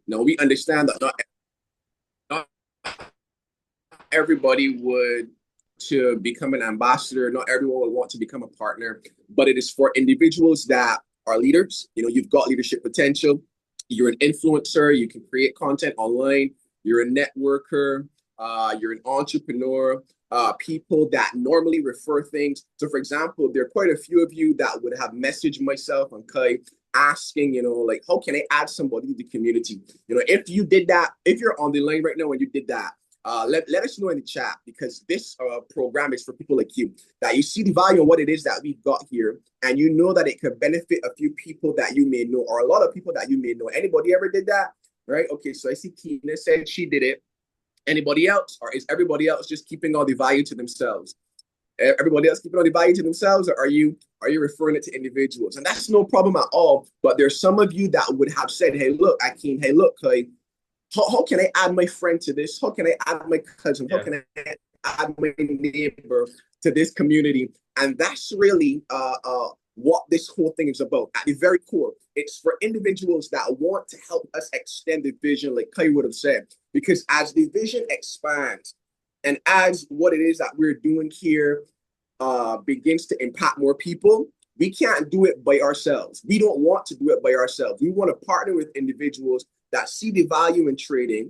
Now we understand that not everybody would to become an ambassador. Not everyone will want to become a partner, but it is for individuals that are leaders. You've got leadership potential. You're an influencer. You can create content online. You're a networker. You're an entrepreneur. People that normally refer things. So, for example, there are quite a few of you that would have messaged myself on Kai asking, like, how can I add somebody to the community? If you did that, if you're on the line right now and you did that, let us know in the chat, because this program is for people like you, that you see the value of what it is that we've got here, and you know that it could benefit a few people that you may know, or a lot of people that you may know. Anybody ever did that? Right? Okay, so I see Keena said she did it. Anybody else? Or is everybody else just keeping all the value to themselves? Everybody else keeping all the value to themselves, or are you referring it to individuals? And that's no problem at all. But there's some of you that would have said, hey, look, Akeem, hey, look, Clay, how can I add my friend to this? How can I add my cousin? How Yeah. can I add my neighbor to this community? And that's really what this whole thing is about. At the very core, it's for individuals that want to help us extend the vision, like Clay would have said. Because as the vision expands, and as what it is that we're doing here begins to impact more people, we can't do it by ourselves. We don't want to do it by ourselves. We want to partner with individuals that see the value in trading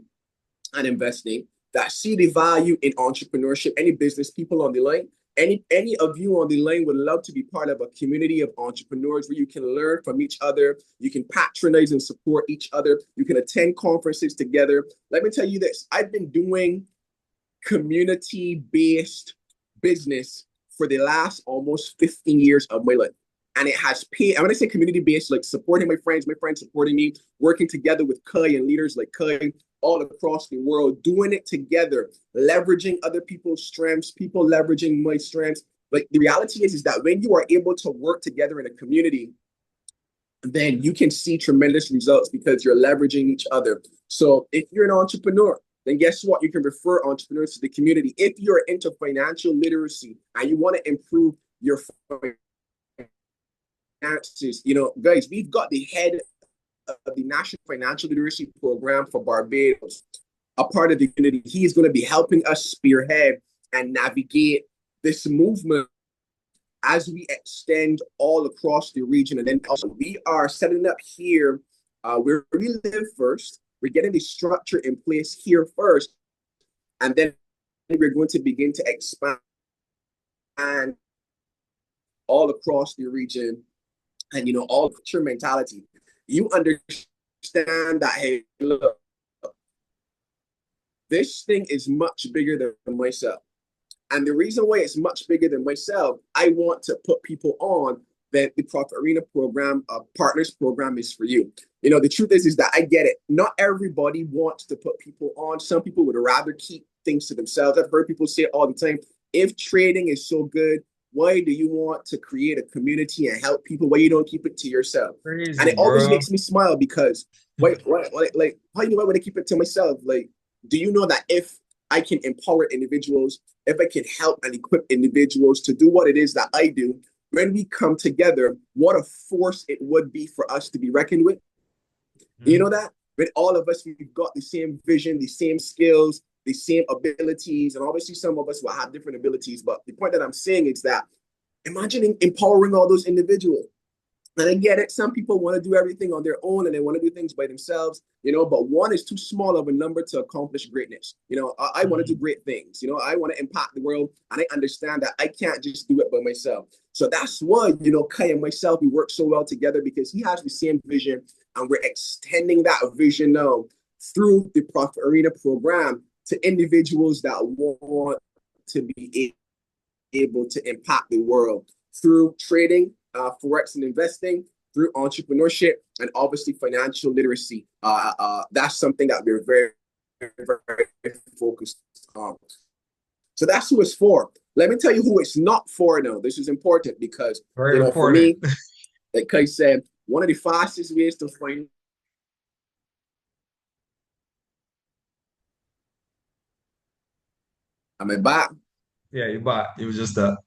and investing, that see the value in entrepreneurship. Any business people on the line, any of you on the line would love to be part of a community of entrepreneurs where you can learn from each other, you can patronize and support each other, you can attend conferences together. Let me tell you this, I've been doing community-based business for the last almost 15 years of my life. And it has paid. And when I say community-based, like supporting my friends supporting me, working together with Kai and leaders like Kai all across the world, doing it together, leveraging other people's strengths, people leveraging my strengths. Like the reality is that when you are able to work together in a community, then you can see tremendous results because you're leveraging each other. So if you're an entrepreneur, then guess what? You can refer entrepreneurs to the community. If you're into financial literacy and you want to improve your finances, guys, we've got the head of the National Financial Literacy Program for Barbados, a part of the community. He is going to be helping us spearhead and navigate this movement as we extend all across the region. And then also, we are setting up here where we live first. We're getting the structure in place here first, and then we're going to begin to expand all across the region. And all culture mentality. You understand that, hey, look, this thing is much bigger than myself. And the reason why it's much bigger than myself, I want to put people on that the Profit Arena program, partners program is for you. The truth is that I get it. Not everybody wants to put people on. Some people would rather keep things to themselves. I've heard people say it all the time. If trading is so good, why do you want to create a community and help people? Why you don't keep it to yourself? And Crazy, it always bro. makes me smile because why, like, how do you want to keep it to myself? Like, do you know that if I can empower individuals, if I can help and equip individuals to do what it is that I do, when we come together, what a force it would be for us to be reckoned with. You know Mhm. that? With all of us, we've got the same vision, the same skills, the same abilities, and obviously some of us will have different abilities. But the point that I'm saying is that imagine empowering all those individuals. And I get it. Some people want to do everything on their own and they want to do things by themselves, but one is too small of a number to accomplish greatness. I want to do Mhm. great things. I want to impact the world. And I understand that I can't just do it by myself. So that's why, Kai and myself, we work so well together because he has the same vision and we're extending that vision now through the Profit Arena program to individuals that want to be able to impact the world through trading, forex and investing, through entrepreneurship, and obviously financial literacy. That's something that we're very, very focused on. So that's who it's for. Let me tell you who it's not for now. This is important because, Very for important. me, like I said, one of the fastest ways to find. Am I back? Yeah, you bought. It was just a.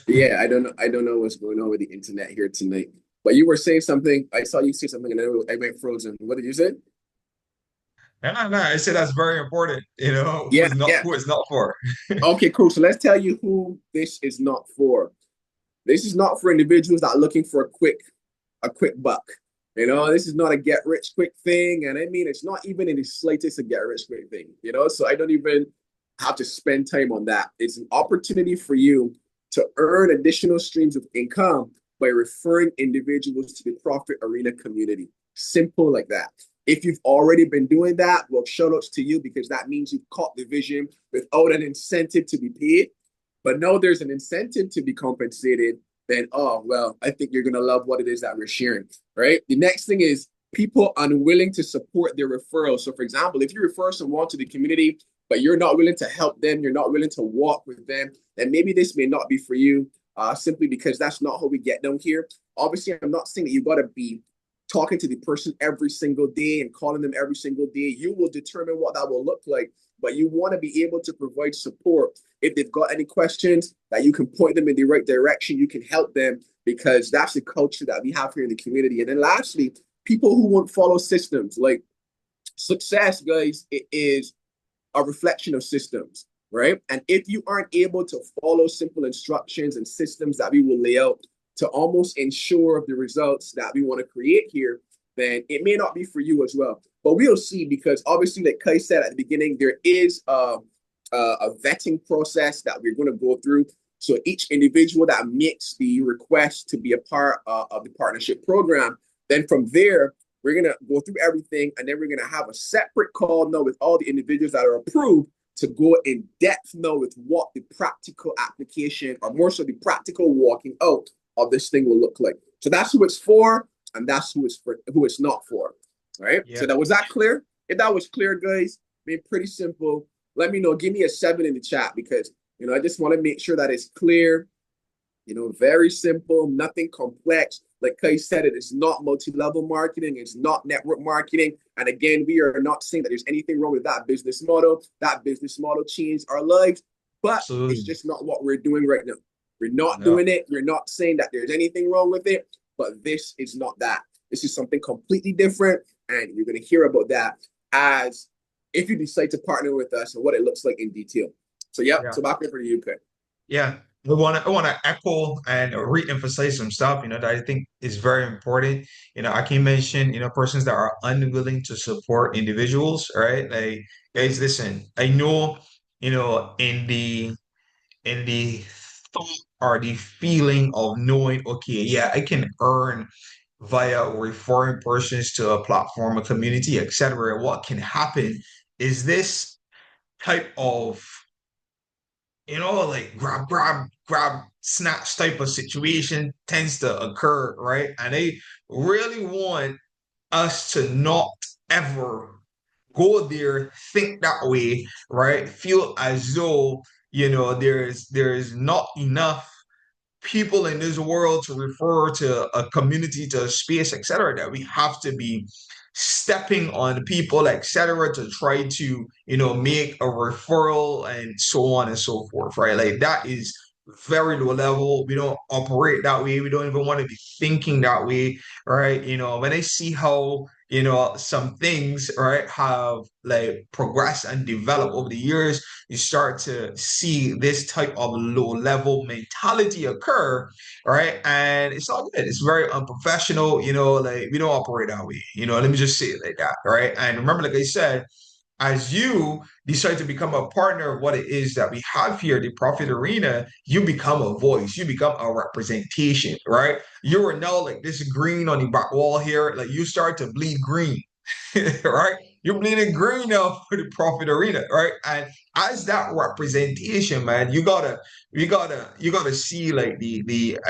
Yeah, I don't know. I don't know what's going on with the internet here tonight. But you were saying something. I saw you say something, and then I went frozen. What did you say? I say that's very important. Yeah, yeah. Who is not for. Okay, cool. So let's tell you who this is not for. This is not for individuals that are looking for a quick buck. This is not a get rich quick thing. And I mean, it's not even in the slightest a get rich quick thing, So I don't even have to spend time on that. It's an opportunity for you to earn additional streams of income by referring individuals to the Profit Arena community. Simple like that. If you've already been doing that, well, shout outs to you because that means you've caught the vision without an incentive to be paid. But now there's an incentive to be compensated, then, oh, well, I think you're going to love what it is that we're sharing, right? The next thing is people unwilling to support their referrals. So, for example, if you refer someone to the community, but you're not willing to help them, you're not willing to walk with them, then maybe this may not be for you, simply because that's not how we get down here. Obviously, I'm not saying that you got to be talking to the person every single day and calling them every single day. You will determine what that will look like, but you want to be able to provide support. If they've got any questions, that you can point them in the right direction, you can help them because that's the culture that we have here in the community. And then lastly, people who won't follow systems. Like success, guys, it is a reflection of systems, right? And if you aren't able to follow simple instructions and systems that we will lay out to almost ensure the results that we want to create here, then it may not be for you as well. But we'll see because obviously, like Kai said at the beginning, there is a vetting process that we're going to go through. So each individual that makes the request to be a part of the partnership program, then from there, we're going to go through everything and then we're going to have a separate call now with all the individuals that are approved to go in depth now with what the practical application or more so the practical walking out of this thing will look like. So that's who it's for and that's who it's not for. All right. Yeah. So that was that clear? If that was clear, guys, I mean, pretty simple. Let me know. Give me a 7 in the chat because I just want to make sure that it's clear. Very simple, nothing complex. Like Kai said, it is not multi-level marketing. It's not network marketing. And again, we are not saying that there's anything wrong with that business model. That business model changed our lives, but it's Absolutely. just not what we're doing right now. We're not No. doing it. We're not saying that there's anything wrong with it, but this is not that. This is something completely different. And you're going to hear about that as if you decide to partner with us and what it looks like in detail. So, yeah, Yeah. so back over to you, Kai. Yeah. I want to echo and re-emphasize some stuff, that I think is very important. I can mention, persons that are unwilling to support individuals, right? Like, guys, listen, I know, in the thought or the feeling of knowing, okay, yeah, I can earn via referring persons to a platform, a community, etc. What can happen is this type of like grab, snatch type of situation tends to occur, right? And they really want us to not ever go there, think that way, right? Feel as though, there's not enough people in this world to refer to a community, to a space, etc., that we have to be stepping on people, etc., to try to, make a referral and so on and so forth, right? Like that is very low level. We don't operate that way. We don't even want to be thinking that way, right? When I see how, some things, right, have like progressed and developed over the years, you start to see this type of low level mentality occur, right? And it's all good. It's very unprofessional, like we don't operate that way, let me just say it like that, right? And remember, like I said, as you decide to become a partner of what it is that we have here, the Profit Arena, you become a voice, you become a representation, right? You are now like this green on the back wall here, like you start to bleed green, right? You're bleeding green now for the Profit Arena, right? And as that representation, man, you gotta see like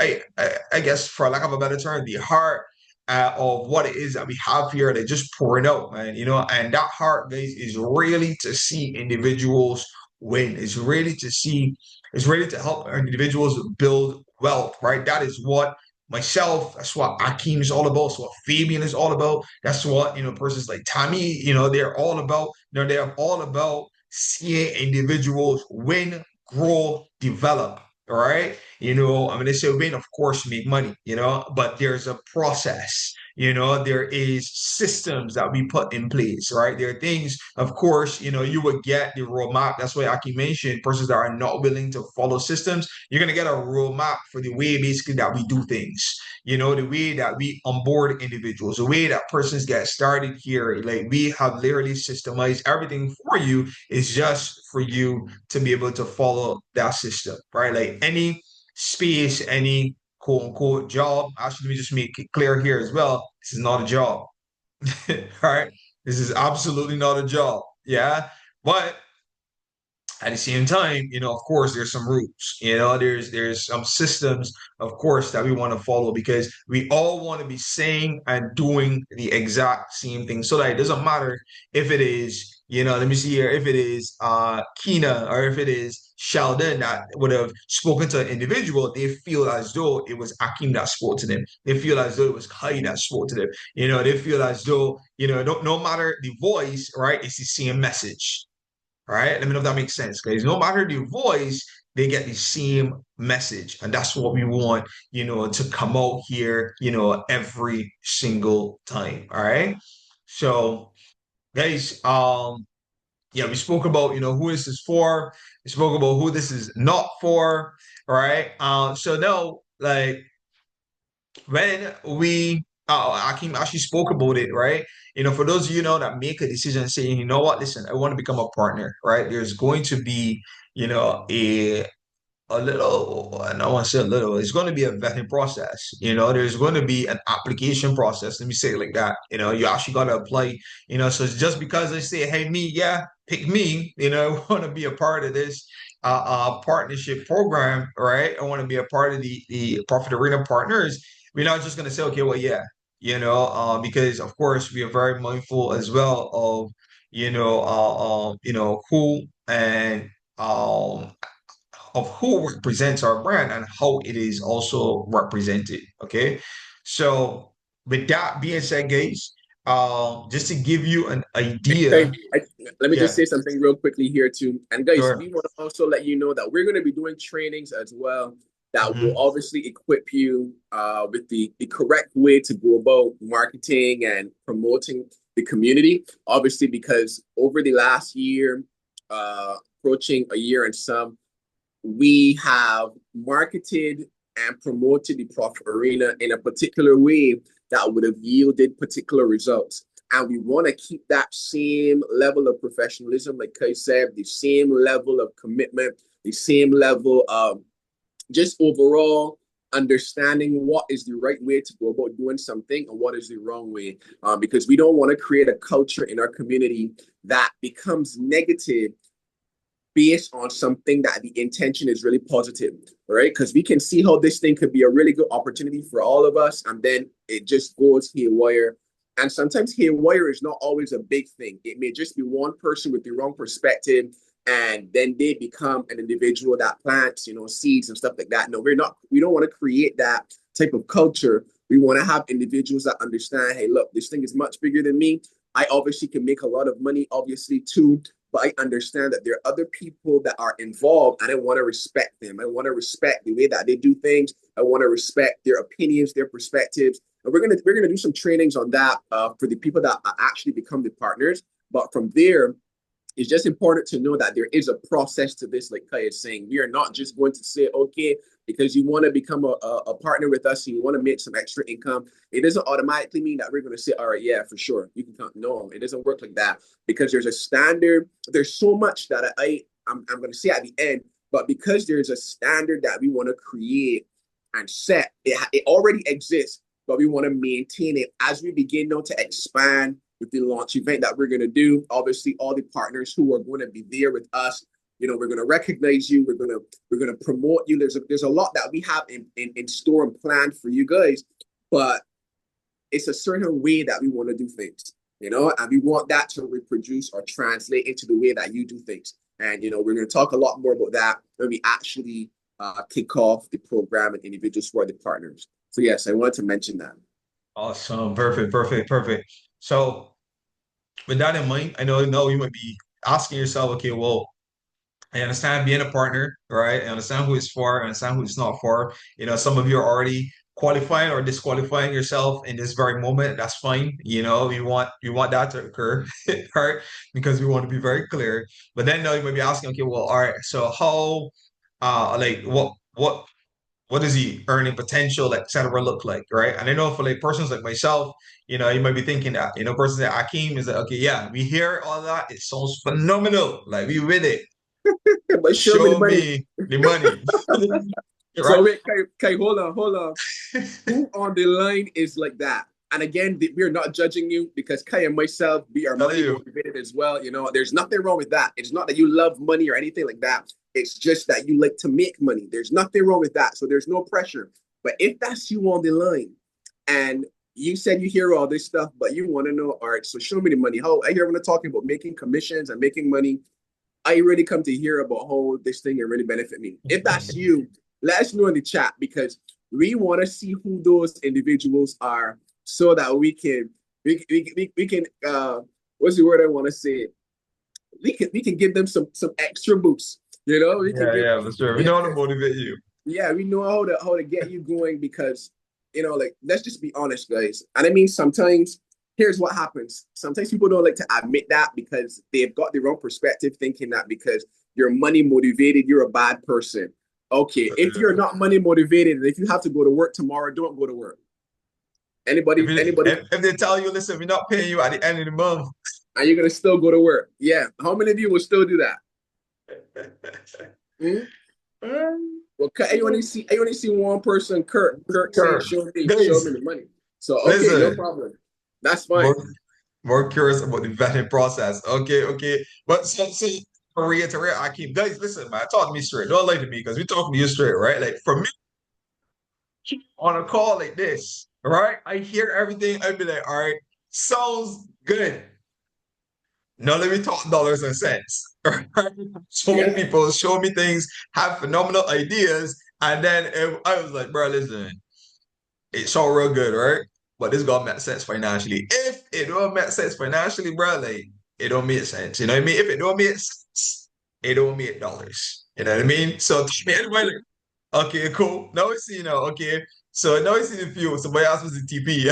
I guess for lack of a better term, the heart of what it is that we have here. They just pouring out, man. And that heart, guys, is really to see individuals win. It's really to help individuals build wealth, right? That is what myself, that's what Akeem is all about. That's what Fabian is all about. That's what, persons like Tommy, they're all about. They're all about seeing individuals win, grow, develop. All right. I mean, they say win, of course, make money, but there's a process. there is systems that we put in place, right? There are things, of course, you would get the roadmap. That's why Aki mentioned persons that are not willing to follow systems. You're going to get a roadmap for the way basically that we do things, the way that we onboard individuals, the way that persons get started here. Like we have literally systemized everything for you. It's just for you to be able to follow that system, right? Like any space, any quote unquote job. Actually, let me just make it clear here as well. This is not a job. All right. This is absolutely not a job. Yeah. But at the same time, of course, there's some rules. There's some systems, of course, that we want to follow because we all want to be saying and doing the exact same thing. So that it doesn't matter if it is, let me see here, if it is Kina or if it is Sheldon that would have spoken to an individual, they feel as though it was Akim that spoke to them. They feel as though it was Kai that spoke to them. They feel as though, no matter the voice, right, it's the same message. All right. Let me know if that makes sense. Because no matter the voice, they get the same message. And that's what we want, to come out here, every single time. All right. So, guys, yeah, we spoke about, who this is for. We spoke about who this is not for. All right. So now, like, when we Akim actually spoke about it, right? For those of that make a decision saying, listen, I want to become a partner, right? There's going to be, a little, and I want to say a little, it's going to be a vetting process. There's going to be an application process. Let me say it like that. You actually got to apply, so it's just because they say, hey, me, yeah, pick me, I want to be a part of this partnership program, right? I want to be a part of the Profit Arena partners. We're not just going to say, okay, well, yeah, because of course we are very mindful as well of, who and um of who represents our brand and how it is also represented. Okay. So with that being said, guys, just to give you an Okay, idea. let me just Yeah, say something real quickly here too. And guys, sure. we want to also let you know that we're going to be doing trainings as well that will Hmm. obviously equip you with the correct way to go about marketing and promoting the community. Obviously, because over the last year, approaching a year and some, we have marketed and promoted the profit arena in a particular way that would have yielded particular results. And we want to keep that same level of professionalism, like I said, the same level of commitment, the same level of just overall understanding what is the right way to go about doing something and what is the wrong way. Because we don't want to create a culture in our community that becomes negative based on something that the intention is really positive, right? Because we can see how this thing could be a really good opportunity for all of us, and then it just goes haywire. And sometimes haywire is not always a big thing. It may just be one person with the wrong perspective, and then they become an individual that plants, seeds and stuff like that. No, we're not. We don't want to create that type of culture. We want to have individuals that understand, hey, look, this thing is much bigger than me. I obviously can make a lot of money, obviously, too, but I understand that there are other people that are involved and I want to respect them. I want to respect the way that they do things. I want to respect their opinions, their perspectives. And we're gonna do some trainings on that for the people that actually become the partners. But from there, it's just important to know that there is a process to this, like Kai is saying. We are not just going to say, okay, because you want to become a partner with us and you want to make some extra income, it doesn't automatically mean that we're going to say, all right, yeah, for sure, you can come. No, it doesn't work like that because there's a standard. There's so much that I'm going to say at the end, but because there's a standard that we want to create and set, it already exists, but we want to maintain it as we begin now to expand with the launch event that we're going to do. Obviously, all the partners who are going to be there with us, we're going to recognize you. We're going to promote you. There's a lot that we have in store and planned for you guys, but it's a certain way that we want to do things, and we want that to reproduce or translate into the way that you do things. And we're going to talk a lot more about that when we actually kick off the program and individuals who are the partners. So yes, I wanted to mention that. Awesome. Perfect, perfect, perfect. So with that in mind, I know you might be asking yourself, okay, well, I understand being a partner, right? I understand who it's for, I understand who it's not for. Some of you are already qualifying or disqualifying yourself in this very moment, that's fine. You want that to occur, right? Because we want to be very clear. But then now you might be asking, okay, well, all right, so how like what does the earning potential, et cetera, look like, right? And I know for like persons like myself, you might be thinking that, persons like Akeem is like, okay, yeah, we hear all that. It sounds phenomenal. Like we with it. But show me the Show money. me the money, So right? wait, Kai, hold on. Who on the line is like that? And again, we're not judging you because Kai and myself, we are Tell money you. motivated as well. There's nothing wrong with that. It's not that you love money or anything like that. It's just that you like to make money. There's nothing wrong with that. So there's no pressure. But if that's you on the line and you said you hear all this stuff, but you want to know, all right, so show me the money. How I hear when they're talking about making commissions and making money, I really come to hear about how this thing can really benefit me. If that's you, let us know in the chat because we want to see who those individuals are so that we can what's the word I want to say? We can give them some extra boosts. We can Yeah, give yeah, for sure. We yeah, know how to because motivate you. yeah, we know how to get you going because like let's just be honest, guys. And I mean sometimes here's what happens. Sometimes people don't like to admit that because they've got the wrong perspective, thinking that because you're money motivated, you're a bad person. Okay, if you're not money motivated and if you have to go to work tomorrow, don't go to work. If, Anybody, you, anybody, if they tell you, listen, we're not paying you at the end of the month. and you're gonna still go to work. Yeah. How many of you will still do that? Hmm? Well, I only see one person, Kirk. Kirk saying, Kurt, show me guys, the money. So okay, no listen, problem. That's fine. more, more curious about the vetting process. Okay, okay. But so to reiterate, I keep, guys, listen, man, talk to me straight. Don't lie to me because we talking to you straight, right? Like for me on a call like this, right? I hear everything. I'd be like, all right, sounds good. Now let me talk dollars and cents. Right? So many Yeah. people show me things, have phenomenal ideas, and then I was like, bro, listen, it's all real good, right? But this gonna make sense financially. If it don't make sense financially, bro, like it don't make sense. You know what I mean? If it don't make sense, it don't make dollars. You know what I mean? So to me, everybody, like, okay, cool. Now we see, okay. So now we see the fuel. Somebody else was the TP.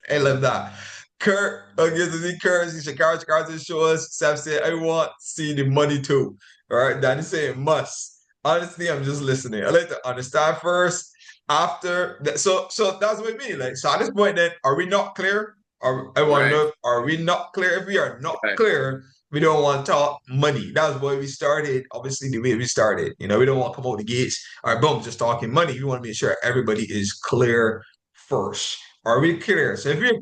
I love that. Kurt, okay, so the Kurt, Shakara show us. Sam said, I want to see the money too. All right, Danny saying must. Honestly, I'm just listening. I like to understand first. After that, so that's what I mean. Like, so at this point, then, are we not clear? Or I want to Right. know, are we not clear? If we are not Right. clear, we don't want to talk money. That's why we started, obviously, the way we started. We don't want to come out the gates. All right, boom, just talking money. We want to make sure everybody is clear first. Are we clear? So if you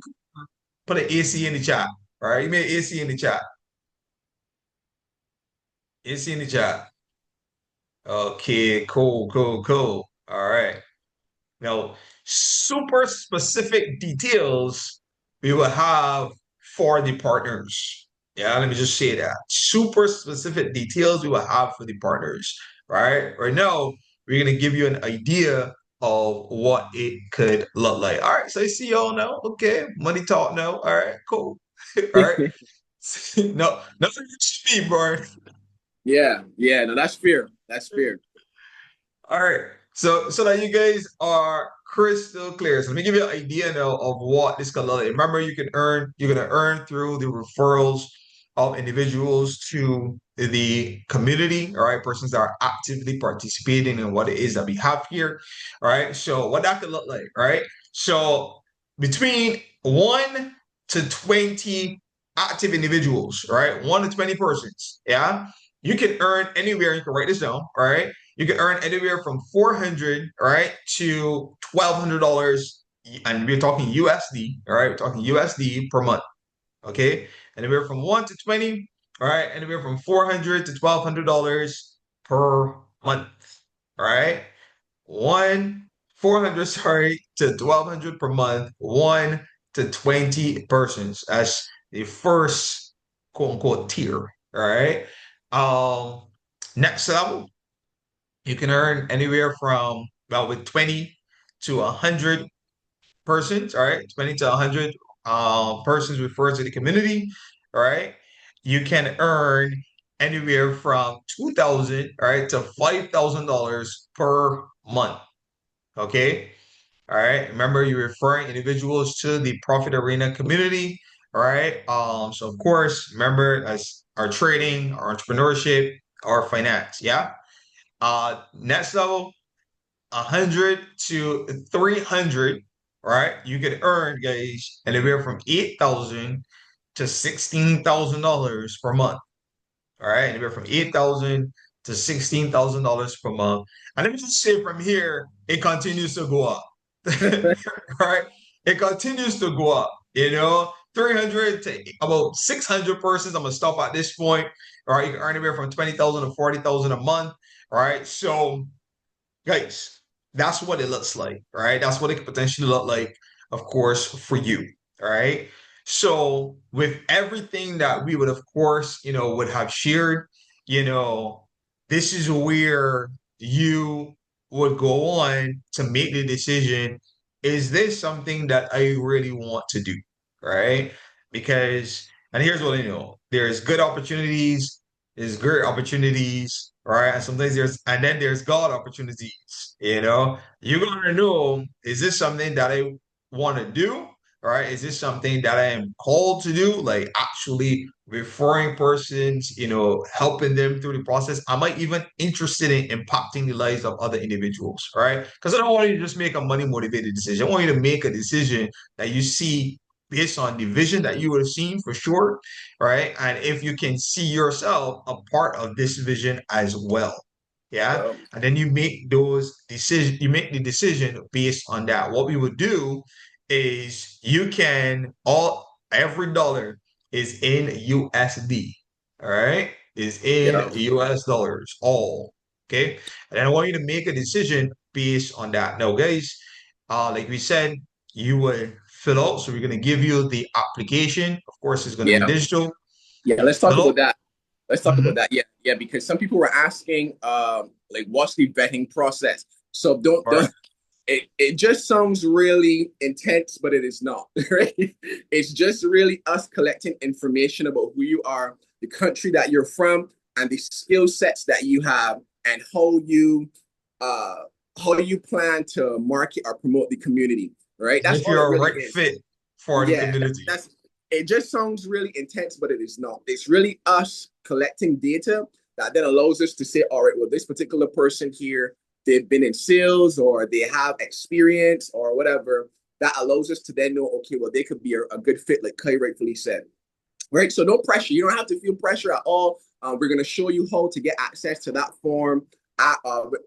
put an AC in the chat, all right? You made AC in the chat. AC in the chat. Okay, cool, cool, cool. All right. Now, super specific details we will have for the partners. Yeah, let me just say that. Super specific details we will have for the partners, right? Right now, we're going to give you an idea of what it could look like. All right, so I see y'all now. Okay, money talk now. All right, cool. All right. No, nothing to me, bro. Yeah. Yeah. No, that's fair. That's fair. All right. So that you guys are crystal clear. So let me give you an idea now of what this can look like. Remember, you're gonna earn through the referrals of individuals to the community, all right, persons that are actively participating in what it is that we have here. All right. So what that could look like, all right? So between 1 to 20 active individuals, right? 1 to 20 persons, yeah. You can earn anywhere, you can write this down, all right? You can earn anywhere from 400, right, to $1,200, and we're talking USD, all right? We're talking USD per month, okay? Anywhere from 1 to 20, all right? Anywhere from 400 to $1,200 per month, all right? 400, sorry, to 1,200 per month, 1 to 20 persons as the first quote unquote tier, all right? Next level, you can earn anywhere from about with 20 to 100 persons, all right? 20 to 100 persons referred to the community, all right? You can earn anywhere from 2,000, all right, to $5,000 per month, okay? All right. Remember, you're referring individuals to the Profit Arena community. All right. So of course, remember as our trading, our entrepreneurship, our finance. Yeah. Next level, 100 to 300. Right. You can earn, guys, anywhere from 8,000 to $16,000 per month. All right, anywhere from 8,000 to $16,000 per month. And let me just say from here, it continues to go up. Right? It continues to go up. 300 to about 600 persons. I'm gonna stop at this point. All right, you can earn anywhere from 20,000 to 40,000 a month. All right, so guys, that's what it looks like, right? That's what it could potentially look like, of course, for you, all right? So with everything that we would, of course, would have shared, you know, this is where you would go on to make the decision, is this something that I really want to do, right? Because, and here's what I know, there's good opportunities, there's great opportunities, right? And sometimes and then there's God opportunities. You're gonna know, is this something that I want to do? Right? Is this something that I am called to do? Like actually referring persons, helping them through the process. Am I even interested in impacting the lives of other individuals? Right? Because I don't want you to just make a money motivated decision. I want you to make a decision that you see based on the vision that you would have seen for sure, right? And if you can see yourself a part of this vision as well. Yeah. Yeah, And then you make the decision based on that. What we would do is every dollar is in USD. All right. Is in yeah, US dollars, all. Okay. And I want you to make a decision based on that. Now, guys, like we said, you would fill out. So we're going to give you the application. Of course, it's going to be yeah, digital. yeah. You Let's talk fill about out. that. Let's talk Mhm. about that. Yeah, yeah. Because some people were asking, like, what's the vetting process? So All don't. right. It just sounds really intense, but it is not, right? It's just really us collecting information about who you are, the country that you're from, and the skill sets that you have, and uh how you plan to market or promote the community, right? And That's if all it you're a really right is. fit for the Yeah, community. that's it. Just sounds really intense, but it is not. It's really us collecting data that then allows us to say, all right, well, this particular person here, they've been in sales or they have experience or whatever. That allows us to then know, okay, well, they could be a good fit, like Clay rightfully said. Right. So no pressure. You don't have to feel pressure at all. We're going to show you how to get access to that form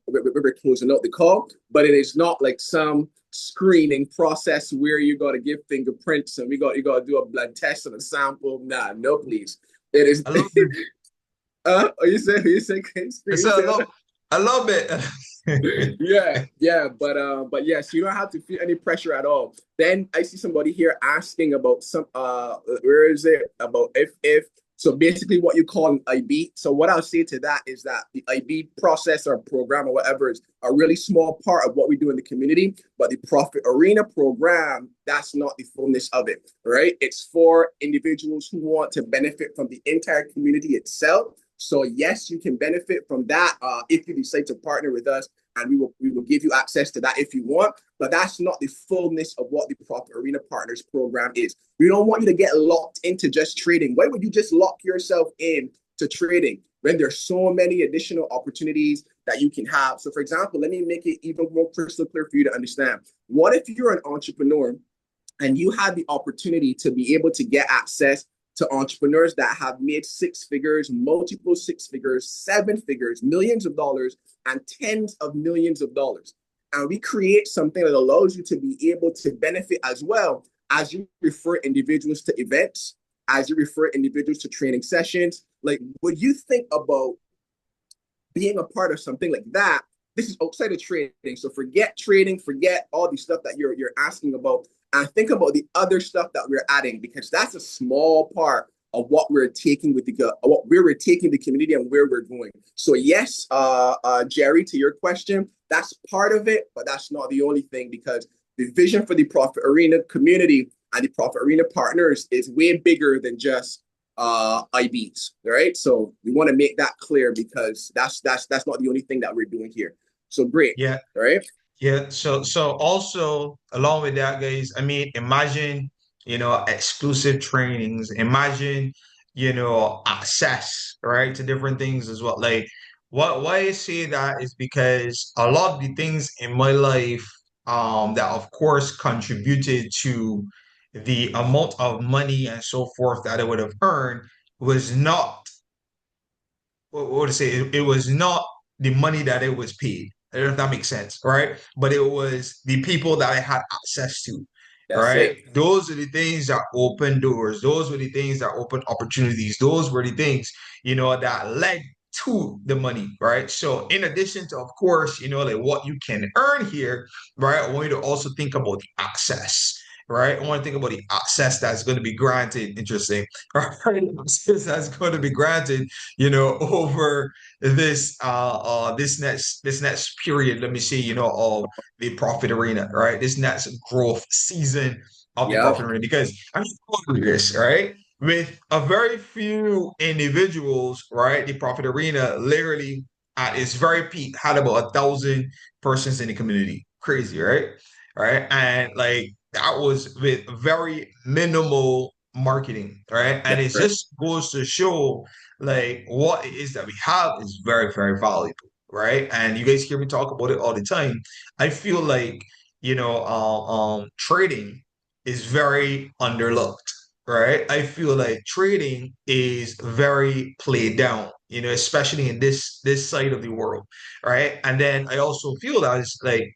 we're closing out the call, but it is not like some screening process where you got to give fingerprints and you got to do a blood test and a sample. Nah, no, please. It is. I love it. You say, It's you say that? a little bit. But yes, you don't have to feel any pressure at all. Then I see somebody here asking about some where is it about if so basically what you call an IB. So what I'll say to that is that the IB process or program or whatever is a really small part of what we do in the community, but the Profit Arena program, that's not the fullness of it, right? It's for individuals who want to benefit from the entire community itself. So yes, you can benefit from that if you decide to partner with us, and we will give you access to that if you want. But that's not the fullness of what the Profit Arena Partners program is. We don't want you to get locked into just trading. Why would you just lock yourself in to trading when there's so many additional opportunities that you can have? So, for example, let me make it even more crystal clear for you to understand. What if you're an entrepreneur and you had the opportunity to be able to get access to entrepreneurs that have made six figures, multiple six figures, seven figures, millions of dollars, and tens of millions of dollars. And we create something that allows you to be able to benefit as well as you refer individuals to events, as you refer individuals to training sessions. Like, would you think about being a part of something like that? This is outside of trading. So forget trading, forget all the stuff that you're asking about, and think about the other stuff that we're adding, because that's a small part of what we're taking with what we're taking the community and where we're going. So yes, Jerry, to your question, that's part of it, but that's not the only thing, because the vision for the Profit Arena community and the Profit Arena partners is way bigger than just IBs, right? So we want to make that clear, because that's not the only thing that we're doing here. So great, Yeah. all right? Yeah, so also along with that, guys, I mean, imagine, exclusive trainings, imagine, access, right, to different things as well. Like why I say that is because a lot of the things in my life that of course contributed to the amount of money and so forth that I would have earned was not what to say, it was not the money that it was paid. I don't know if that makes sense, right? But it was the people that I had access to, That's right? it. Those are the things that open doors. Those were the things that open opportunities. Those were the things, that led to the money, right? So in addition to, of course, like what you can earn here, right? I want you to also think about the access, right? I want to think about the access that's going to be granted. Interesting, right? Access that's going to be granted over this next period, let me see, of the profit arena, right? This next growth season of the Yep. profit arena. Because I'm this, right? With a very few individuals, right? The profit arena literally at its very peak had about 1,000 persons in the community. Crazy, right? Right. And like that was with very minimal marketing, right? And That's it right. just goes to show like what it is that we have is very, very valuable, right? And you guys hear me talk about it all the time. I feel like, trading is very underlooked, right? I feel like trading is very played down, especially in this side of the world, right? And then I also feel that it's like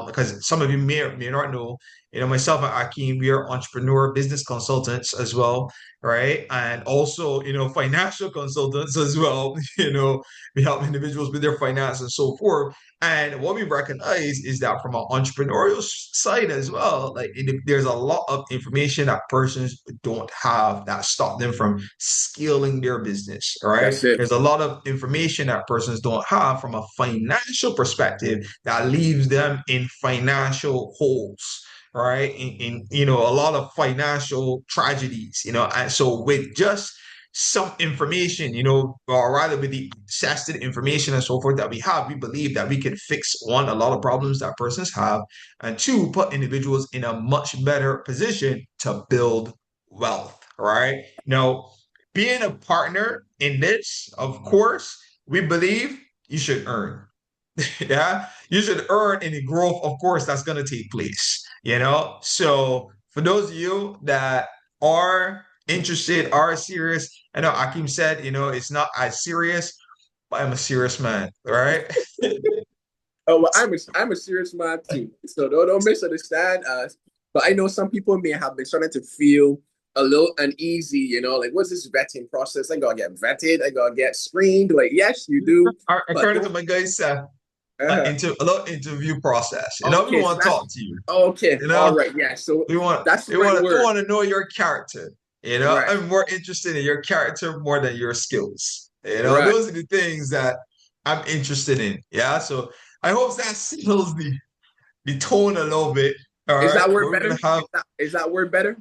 because some of you may or may not know, myself and Akeem, we are entrepreneur business consultants as well, right? And also, financial consultants as well. We help individuals with their finance and so forth. And what we recognize is that from an entrepreneurial side as well, like there's a lot of information that persons don't have that stop them from scaling their business, right? That's it. There's a lot of information that persons don't have from a financial perspective that leaves them in financial holes, right? In a lot of financial tragedies, and so with just some information, or rather with the accessed information and so forth that we have, we believe that we can fix one, a lot of problems that persons have, and two, put individuals in a much better position to build wealth, right? Now, being a partner in this, of course, we believe you should earn. Yeah, you should earn any growth, of course, that's going to take place, So for those of you that are interested, are serious, I know Akim said, it's not as serious, but I'm a serious man, right? Oh well, I'm a serious man too. So don't misunderstand us. But I know some people may have been starting to feel a little uneasy. Like what's this vetting process? I gotta get vetted. I gotta get screened. Like yes, you do. But According to don't. my guys, Uh, a little interview process. We okay, so want to that's talk to you. okay. You All know, right. Yeah. So we want that's the we right want we word. want to know your character. Right. I'm more interested in your character more than your skills. Right. Those are the things that I'm interested in. Yeah. So I hope that settles the tone a little bit. All Is right. that But word we're better? gonna have Is that word better?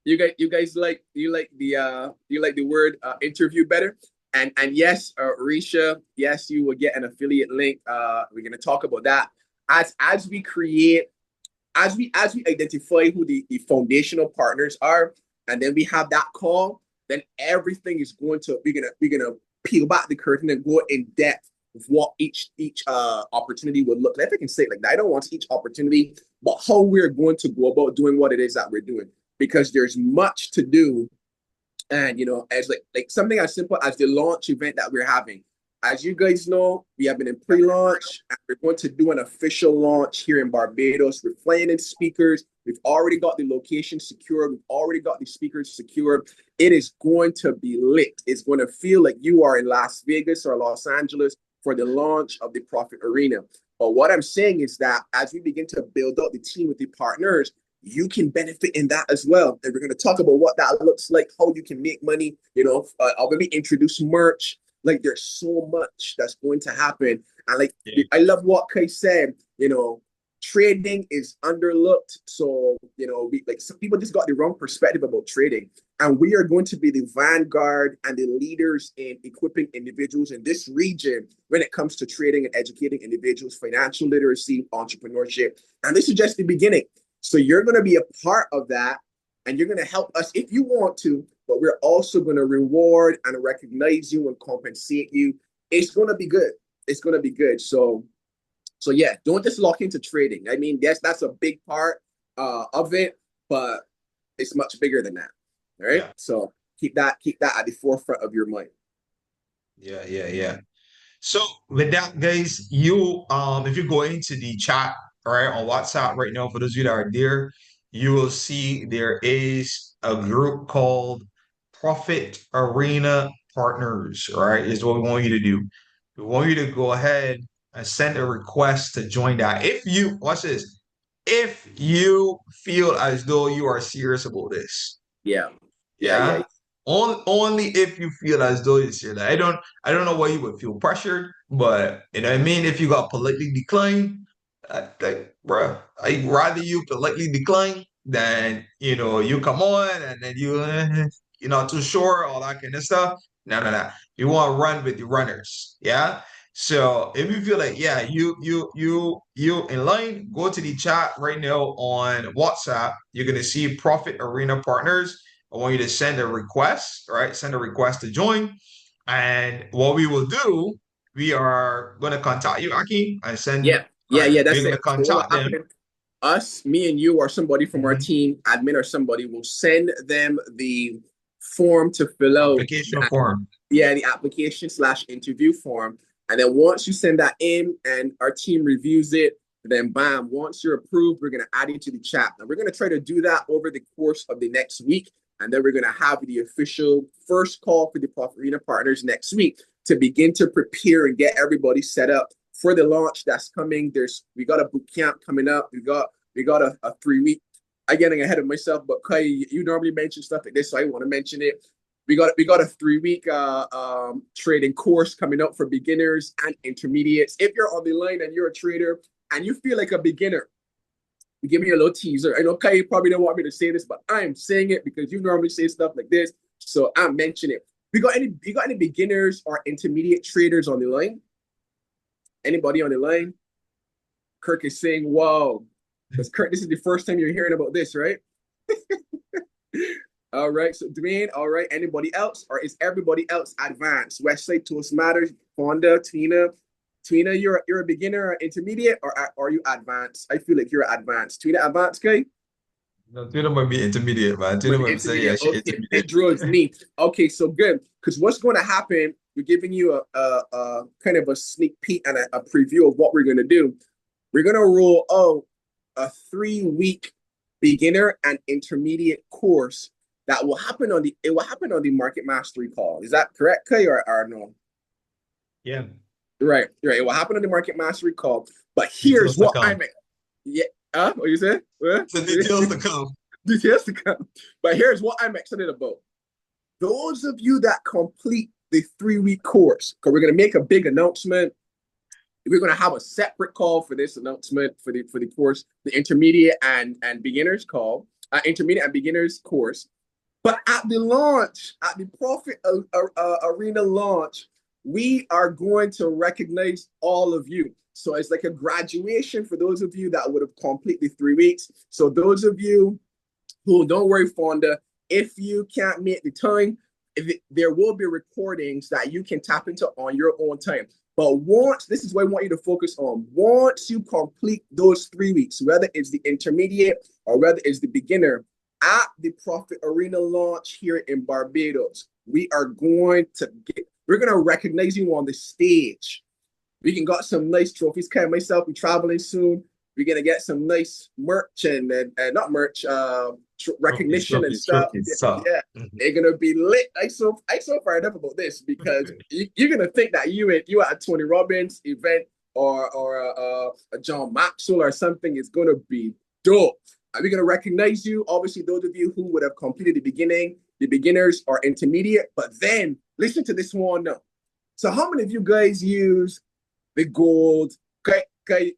You guys like the word interview better? And yes, Risha, yes, you will get an affiliate link. We're gonna talk about that as we create, as we identify who the foundational partners are, and then we have that call. Then everything is going to we're gonna peel back the curtain and go in depth of what each opportunity would look like. If I can say it like that, I don't want each opportunity, but how we're going to go about doing what it is that we're doing, because there's much to do. And as like something as simple as the launch event that we're having. As you guys know, we have been in pre-launch, and we're going to do an official launch here in Barbados. We're flying in speakers. We've already got the location secured. We've already got the speakers secured. It is going to be lit. It's going to feel like you are in Las Vegas or Los Angeles for the launch of the Profit Arena. But what I'm saying is that as we begin to build up the team with the partners, you can benefit in that as well. And we're going to talk about what that looks like, how you can make money. I'll maybe introduce merch. Like there's so much that's going to happen. And like yeah. I love what Kai said. trading is underlooked. So, some people just got the wrong perspective about trading. And we are going to be the vanguard and the leaders in equipping individuals in this region when it comes to trading and educating individuals, financial literacy, entrepreneurship. And this is just the beginning. So you're going to be a part of that, and you're going to help us if you want to, but we're also going to reward and recognize you and compensate you. It's going to be good. It's going to be good. So yeah, don't just lock into trading. I mean, yes, that's a big part of it, but it's much bigger than that. All right. Yeah. So keep that at the forefront of your mind. Yeah. So with that, guys, you if you go into the chat, right, on WhatsApp right now, for those of you that are there, you will see there is a group called Profit Arena Partners, right? Is what we want you to do. We want you to go ahead and send a request to join that. If you, watch this, if you feel as though you are serious about this. Yeah. Yeah. Yeah. Only if you feel as though it's your like, I don't know why you would feel pressured, but you know what I mean? If you got politely declined, like, bruh, I'd rather you politely decline than you come on and then you're not too sure, all that kind of stuff. No. You want to run with the runners. Yeah. So if you feel like, yeah, you in line, go to the chat right now on WhatsApp. You're gonna see Profit Arena Partners. I want you to send a request, right? Send a request to join. And what we will do, we are going to contact you, Aki, and Yeah. all right, Yeah. we're That's going to it. So what will contact them. happen? Us, me and you, or somebody from our Mhm. team, admin or somebody, will send them the form to fill out. Application form. Yeah, the application/interview form. And then once you send that in and our team reviews it, then bam, once you're approved, we're going to add you to the chat. And we're going to try to do that over the course of the next week. And then we're going to have the official first call for the Profit Arena Partners next week to begin to prepare and get everybody set up for the launch that's coming. We got a boot camp coming up. We got a 3 week. I'm getting ahead of myself, but Kai, you normally mention stuff like this, so I want to mention it. We got a 3 week trading course coming up for beginners and intermediates. If you're on the line and you're a trader and you feel like a beginner, give me a little teaser. I know Kai probably don't want me to say this, but I'm saying it because you normally say stuff like this, so I'm mentioning it. You got any beginners or intermediate traders on the line? Anybody on the line? Kirk is saying, "Whoa," because Kirk, this is the first time you're hearing about this, right? All right. So Dwayne, all right. Anybody else, or is everybody else advanced? Westside Toastmasters, Fonda, Tina. Tina, you're a beginner or intermediate, or are you advanced? I feel like you're advanced. Tina, advanced, guy? No, Twitter might be intermediate, man. Twitter Maybe might say, yeah, intermediate. she Okay, intermediate. Pedro is me. Okay, so good. Because what's going to happen? We're giving you a kind of a sneak peek and a preview of what we're going to do. We're going to roll out a 3 week beginner and intermediate course that will happen on the market mastery call. Is that correct, Kay, or no? Yeah. Right. It will happen on the market mastery call. But here's Details to what come. I'm yeah. What you said? What? The details to come. Details to come. But here's what I'm excited about. Those of you that complete the 3 week course, because we're going to make a big announcement. We're going to have a separate call for this announcement for the course, the intermediate and beginners call, intermediate and beginners course. But at the launch, at the Profit Arena launch, we are going to recognize all of you. So it's like a graduation for those of you that would have completed the 3 weeks. So those of you who, don't worry, Fonda, if you can't make the time, there will be recordings that you can tap into on your own time. But this is what I want you to focus on. Once you complete those 3 weeks, whether it's the intermediate or whether it's the beginner, at the Profit Arena launch here in Barbados, we're going to recognize you on the stage. We can got some nice trophies. Kai and myself, we're traveling soon. We're gonna get some nice merch and not merch, recognition and stuff. Yeah, Mhm. they're gonna be lit. I so fired up about this because you're gonna think that you at a Tony Robbins event or a John Maxwell or something is gonna be dope. And we're gonna recognize you. Obviously, those of you who would have completed the beginners or intermediate. But then listen to this one now. So, how many of you guys use the gold? Okay,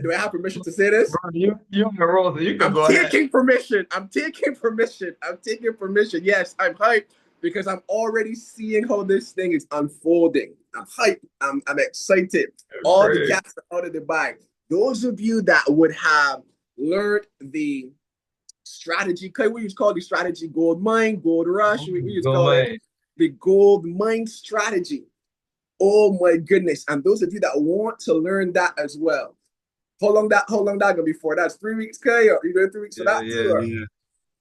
Do I have permission to say this? Bro, you on the roll, so you can I'm go ahead. taking permission. I'm taking permission. I'm taking permission. Yes, I'm hyped because I'm already seeing how this thing is unfolding. I'm hyped. I'm excited. All the Great. cats are out of the bag. Those of you that would have learned the strategy, we used to call the strategy gold mine, gold rush. We used to Go call it man. the gold mine strategy. Oh my goodness. And those of you that want to learn that as well. How long that gonna be for? That's 3 weeks, Kay? Or you doing 3 weeks for Yeah, that too? yeah,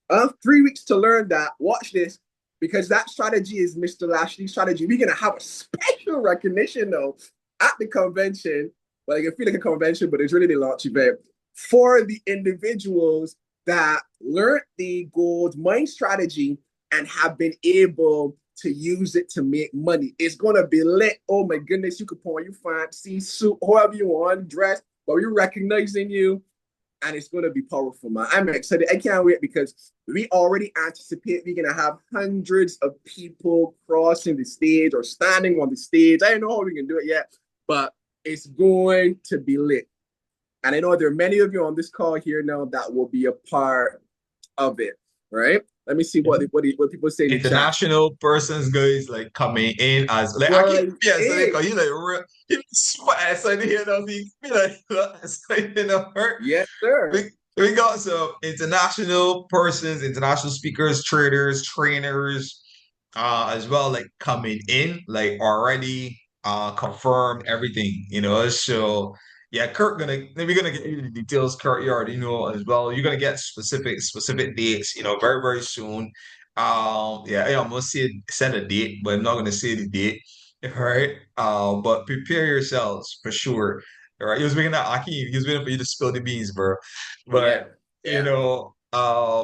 Or yeah. 3 weeks to learn that. Watch this. Because that strategy is Mr. Lashley's strategy. We're gonna have a special recognition though at the convention. Well, it can feel like a convention, but it's really the launch event for the individuals that learned the gold mine strategy and have been able to use it to make money. It's gonna be lit. Oh my goodness, you could put on your fancy suit, however you want, dress, but we're recognizing you, and it's gonna be powerful, man. I'm excited. I can't wait because we already anticipate we're gonna have hundreds of people crossing the stage or standing on the stage. I don't know how we can do it yet, but it's going to be lit. And I know there are many of you on this call here now that will be a part of it, right? Let me see what people say in the chat. International persons, guys, like coming in as like I keep Right. yeah, so they Hey, call you like real you sweat so they hear those things be like so you know hurt. yes, sir. We we got some international persons, international speakers, traders, trainers, as well, like coming in, like already confirmed everything, you know. So yeah, Kurt gonna we're gonna get you the details, Kurt. You already know as well. You're gonna get specific dates, you know, very, very soon. Yeah, I almost said set a date, but I'm not gonna say the date. All right. But prepare yourselves for sure. All right. He was waiting at Aki. He was waiting for you to spill the beans, bro. But Yeah, you yeah, know,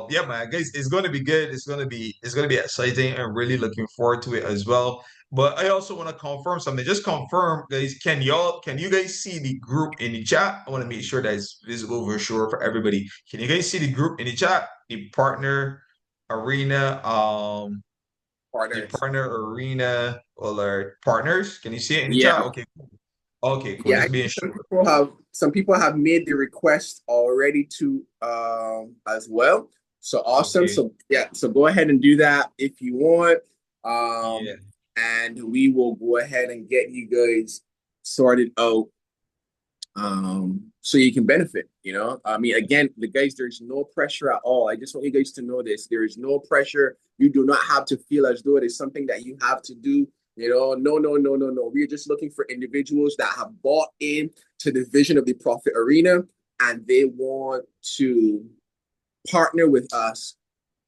yeah, man, guys, it's gonna be good. It's gonna be exciting and really looking forward to it as well. But I also want to confirm something. Just confirm, guys. Can you guys see the group in the chat? I want to make sure that it's visible for sure for everybody. Can you guys see the group in the chat? Arena, the partners. partner arena, or our partners. Can you see it in the chat? Yeah, Okay, cool. Okay, cool. yeah. I Just being see some sure. people have made the request already to as well. So awesome. Okay. So yeah, so go ahead and do that if you want. Yeah. And we will go ahead and get you guys sorted out so you can benefit. I mean, again, the guys, there's no pressure at all. I just want you guys to know this. There is no pressure. You do not have to feel as though it is something that you have to do. No, no, no, no, no. We're just looking for individuals that have bought in to the vision of the profit arena, and they want to partner with us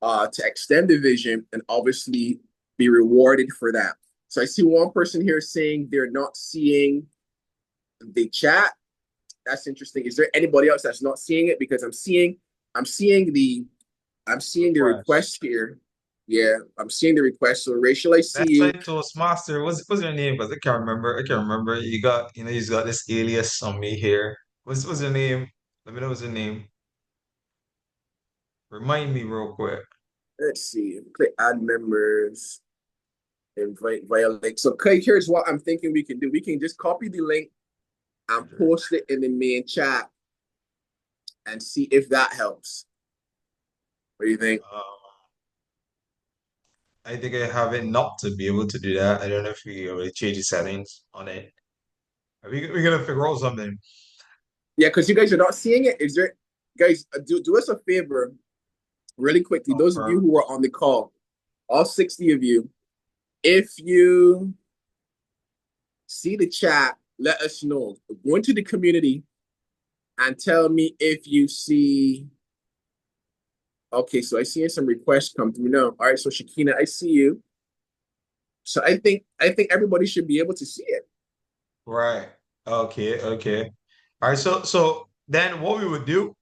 to extend the vision and obviously be rewarded for that. So I see one person here saying they're not seeing the chat. That's interesting. Is there anybody else that's not seeing it? Because I'm seeing the Request. request here. Yeah, I'm seeing the request. So Rachel, I see That's you. like Toastmaster. What's your name? Because I can't remember. I can't remember. You've got this alias on me here. What's your name? Let me know what's your name. Remind me real quick. Let's see. Click add members, invite via link. So okay, here's what I'm thinking we can do. We can just copy the link and post it in the main chat and see if that helps. What do you think? I think I have it not to be able to do that. I don't know if we already change the settings on it. We're gonna figure out something. Yeah, because you guys are not seeing it. Is there, guys? Do us a favor, really quickly. Those of you Confirm. who are on the call, all 60 of you, if you see the chat, let us know. Go into the community and tell me if you see. Okay, so I see some requests come through now. All right, so Shakina, I see you. So I think everybody should be able to see it. Right. Okay, okay. All right, so then what we would do,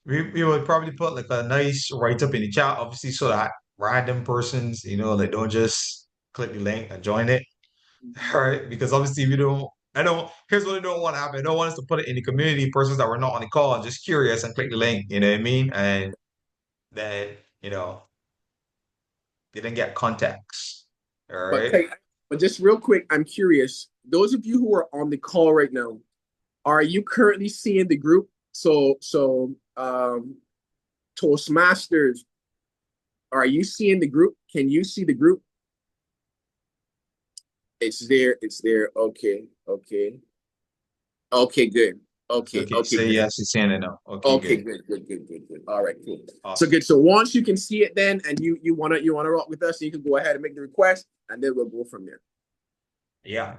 we would probably put like a nice write-up in the chat, obviously, so that random persons, like don't just click the link and join it. All right, because obviously we don't I don't here's what I don't want to happen. I don't want us to put it in the community, persons that were not on the call and just curious and click the link, you know what I mean? And then, they didn't get contacts. All But right. okay, but just real quick, I'm curious. Those of you who are on the call right now, Are you currently seeing the group? So Toastmasters, are you seeing the group? Can you see the group? It's there. It's there. Okay. Okay. Okay. Good. Okay. Okay, Okay. say Good. yes, you're saying it now. Okay, Okay. good. Good. Good. Good. Good. Good. All right. Cool. So Awesome. good. So once you can see it, then and you wanna rock with us, you can go ahead and make the request, and then we'll go from there. Yeah.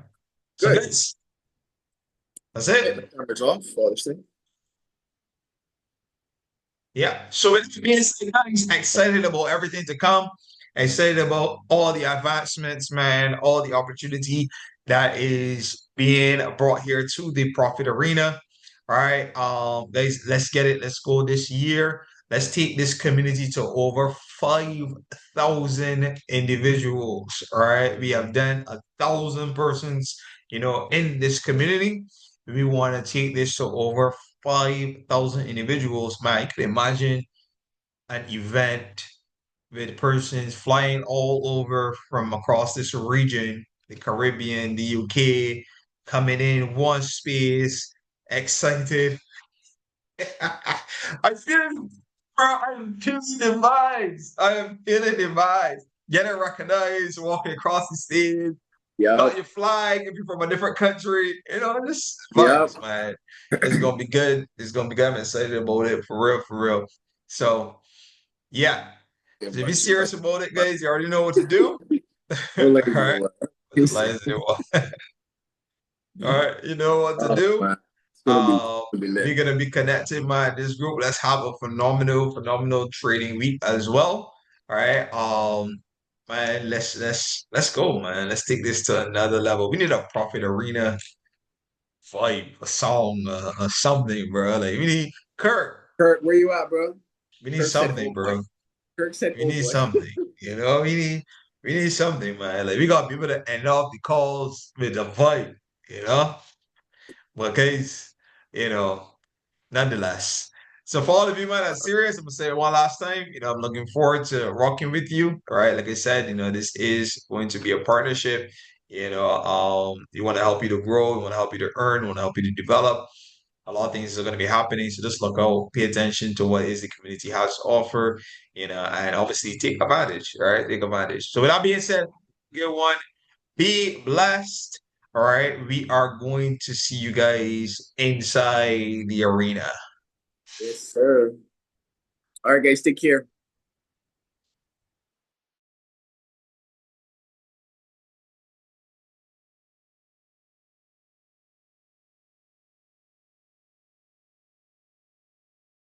So Good. that's And the it. camera's off. Obviously. Yeah. So with being said, guys, excited about everything to come. Excited about all the advancements, man, all the opportunity that is being brought here to the Profit Arena. All right. Guys, let's get it. Let's go this year. Let's take this community to over 5,000 individuals. All right. We have done 1,000 persons, in this community. We want to take this to over 5,000 individuals. Man, you can imagine an event with persons flying all over from across this region, the Caribbean, the UK, coming in one space, excited. I feel, bro, I'm feeling the vibes. I am feeling the vibes. Getting recognized, walking across the stage, Yep. got your flag if you're from a different country. Just Yep. vibes, man. It's gonna be good. It's gonna be good. I'm excited about it for real, for real. So yeah. Yeah, So if you're buddy. serious about it, guys, you already know what to do. All Don't let it right. go. Put the lines in it. All right, you know what to Oh do. man, it's gonna be lit. We're gonna be connected, man. This group. Let's have a phenomenal, phenomenal trading week as well. All right. Man, let's go, man. Let's take this to another level. We need a Profit Arena vibe, a song, or something, bro. Like we need Kirk. Kirk, where you at, bro? We need Kirk said, something, "Oh boy." bro. Kirk said, We "Oh need boy." something. We need something, man. Like we got people to end off the calls with a vibe, you know. But guys, you know, nonetheless. So for all of you, man, that's serious. I'm gonna say it one last time. I'm looking forward to rocking with you. All right, like I said, this is going to be a partnership. We want to help you to grow. We want to help you to earn. We want to help you to develop. A lot of things are going to be happening. So just look out, pay attention to what is the community has to offer, and obviously take advantage, all right? Take advantage. So with that being said, good one. Be blessed. All right. We are going to see you guys inside the arena. Yes, sir. All right, guys, take care.